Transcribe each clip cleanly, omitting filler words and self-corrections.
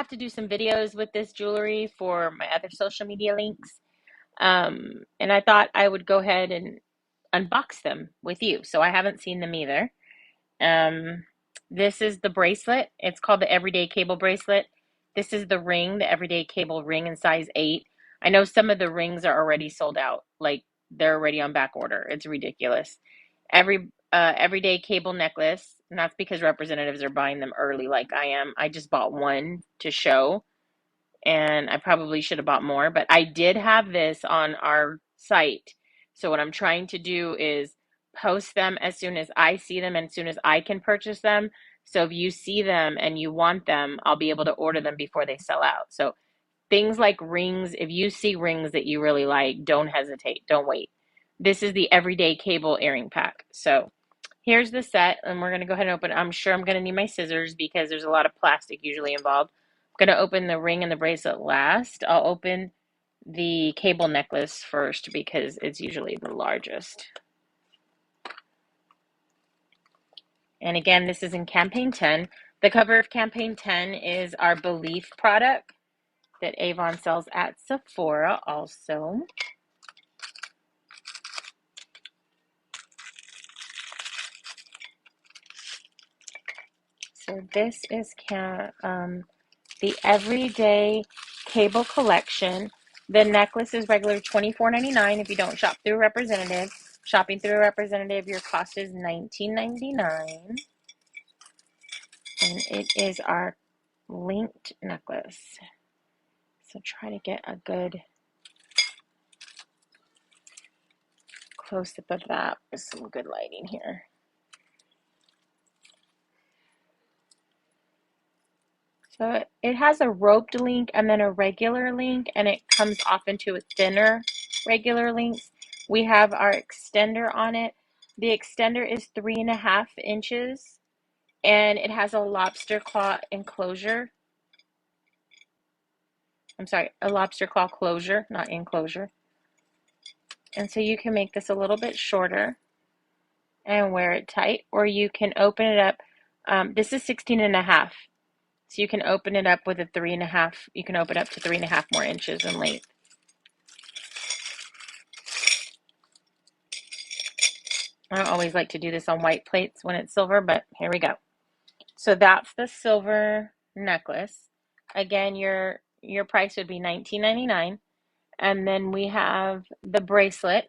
have to do some videos with this jewelry for my other social media links. And I thought I would go ahead and unbox them with you. So I haven't seen them either. Um, this is the bracelet. It's called the Everyday Cable Bracelet. This is the ring, the Everyday Cable ring in size 8. I know some of the rings are already sold out. Like they're already on back order. It's ridiculous. Everyday Cable necklace, and that's because representatives are buying them early like I am. I just bought one to show, and I probably should have bought more, but I did have this on our site. So what I'm trying to do is post them as soon as I see them and as soon as I can purchase them. So if you see them and you want them, I'll be able to order them before they sell out. So things like rings, if you see rings that you really like, don't hesitate, don't wait. This is the Everyday Cable earring pack. So here's the set, and we're going to go ahead and open it. I'm sure I'm going to need my scissors because there's a lot of plastic usually involved. I'm going to open the ring and the bracelet last. I'll open the cable necklace first because it's usually the largest. And again, this is in Campaign 10. The cover of Campaign 10 is our Belief product that Avon sells at Sephora also. So this is the Everyday Cable Collection. The necklace is regular $24.99 if you don't shop through a representative. Shopping through a representative, your cost is $19.99. And it is our linked necklace. So try to get a good close-up of that with some good lighting here. So it has a roped link and then a regular link, and it comes off into a thinner regular links. We have our extender on it. The extender is 3.5 inches, and it has a lobster claw enclosure. I'm sorry, a lobster claw closure, not enclosure. And so you can make this a little bit shorter and wear it tight, or you can open it up. This is 16.5. So you can open it up with a 3.5. You can open up to 3.5 more inches in length. I don't always like to do this on white plates when it's silver, but here we go. So that's the silver necklace. Again, your price would be $19.99. And then we have the bracelet.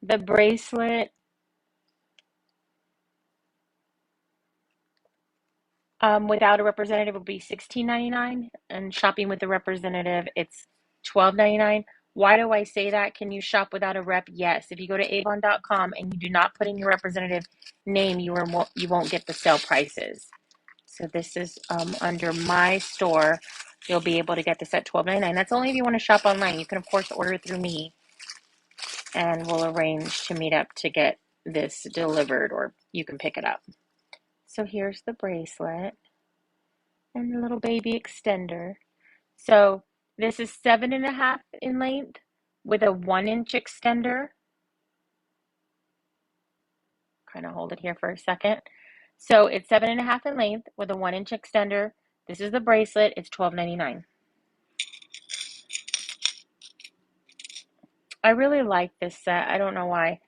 The bracelet without a representative would be $16.99, and shopping with a representative, it's $12.99. Why do I say that? Can you shop without a rep? Yes. If you go to avon.com and you do not put in your representative name, you won't get the sale prices. So this is under my store. You'll be able to get this at $12.99. That's only if you want to shop online. You can, of course, order through me, and we'll arrange to meet up to get this delivered, or you can pick it up. So here's the bracelet and the little baby extender. So this is 7.5 in length with a 1-inch extender. Kind of hold it here for a second. So it's 7.5 in length with a 1-inch extender. This is the bracelet. It's $12.99. I really like this set. I don't know why.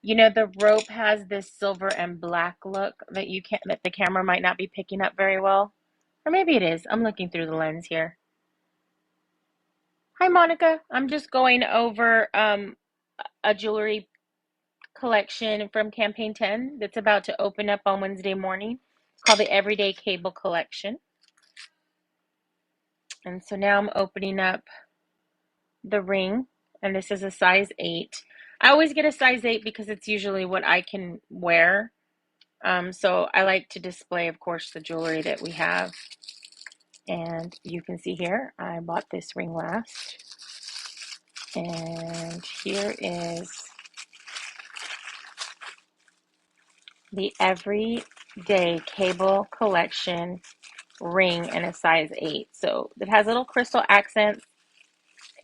You know, the rope has this silver and black look that that the camera might not be picking up very well. Or maybe it is. I'm looking through the lens here. Hi, Monica. I'm just going over a jewelry collection from Campaign 10 that's about to open up on Wednesday morning. It's called the Everyday Cable Collection. And so now I'm opening up the ring, and this is a size 8. I always get a size 8 because it's usually what I can wear. So I like to display, of course, the jewelry that we have. And you can see here, I bought this ring last. And here is the Everyday Cable Collection ring in a size 8. So it has little crystal accents.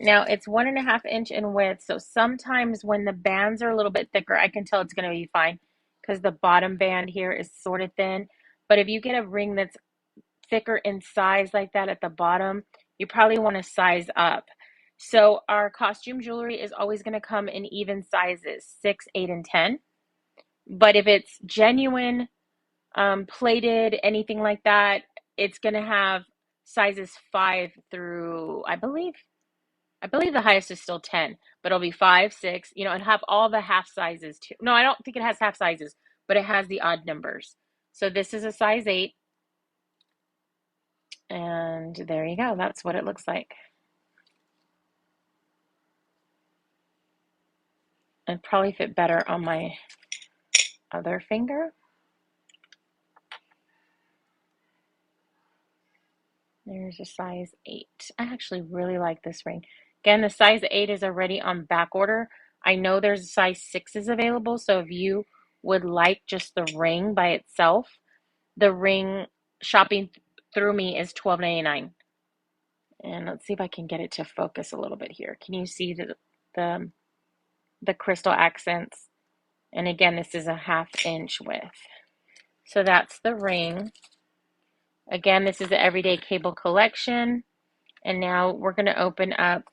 Now it's 1.5 inch in width. So sometimes when the bands are a little bit thicker, I can tell it's going to be fine because the bottom band here is sort of thin. But if you get a ring that's thicker in size like that at the bottom, you probably want to size up. So our costume jewelry is always going to come in even sizes, 6, 8, and 10. But if it's genuine, plated, anything like that, it's going to have sizes 5 through, I believe the highest is still 10, but it'll be 5, 6, it'll have all the half sizes too. No, I don't think it has half sizes, but it has the odd numbers. So this is a size 8, and there you go. That's what it looks like. It'd probably fit better on my other finger. There's a size 8. I actually really like this ring. Again, the size 8 is already on back order. I know there's size 6s available, so if you would like just the ring by itself, the ring shopping through me is $12.99. And let's see if I can get it to focus a little bit here. Can you see the crystal accents? And again, this is a 1/2 inch width. So that's the ring. Again, this is the Everyday Cable Collection. And now we're going to open up,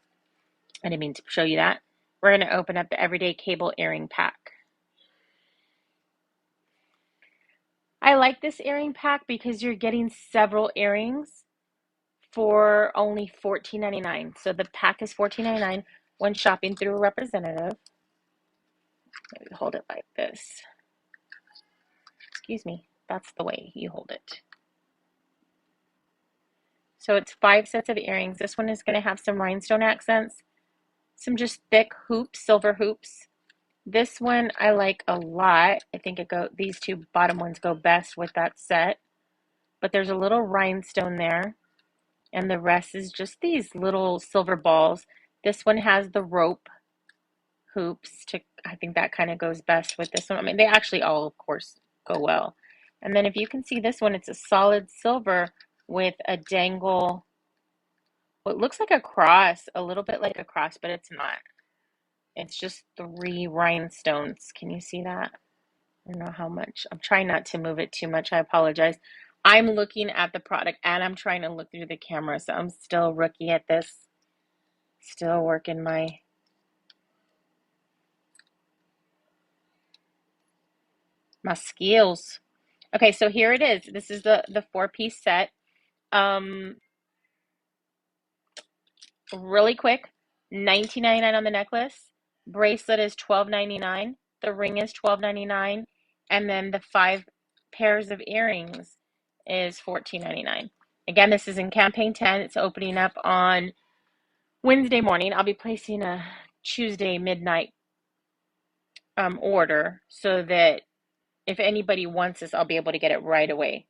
I didn't mean to show you that. We're going to open up the Everyday Cable Earring Pack. I like this earring pack because you're getting several earrings for only $14.99. So the pack is $14.99 when shopping through a representative. Let me hold it like this. Excuse me. That's the way you hold it. So it's 5 sets of earrings. This one is going to have some rhinestone accents, some just thick hoops, silver hoops. This one I like a lot. I think these two bottom ones go best with that set. But there's a little rhinestone there, and the rest is just these little silver balls. This one has the rope hoops. I think that kind of goes best with this one. I mean, they actually all, of course, go well. And then if you can see this one, it's a solid silver with a dangle, what looks like a cross, a little bit like a cross, but it's not. It's just 3 rhinestones. Can you see that? I don't know how much. I'm trying not to move it too much. I apologize. I'm looking at the product and I'm trying to look through the camera, so I'm still rookie at this. Still working my skills. Okay, so here it is. This is the 4-piece set. Really quick, $19.99 on the necklace. Bracelet is $12.99. The ring is $12.99, and then the 5 pairs of earrings is $14.99. Again, this is in campaign 10. It's opening up on Wednesday morning. I'll be placing a Tuesday midnight order so that if anybody wants this, I'll be able to get it right away.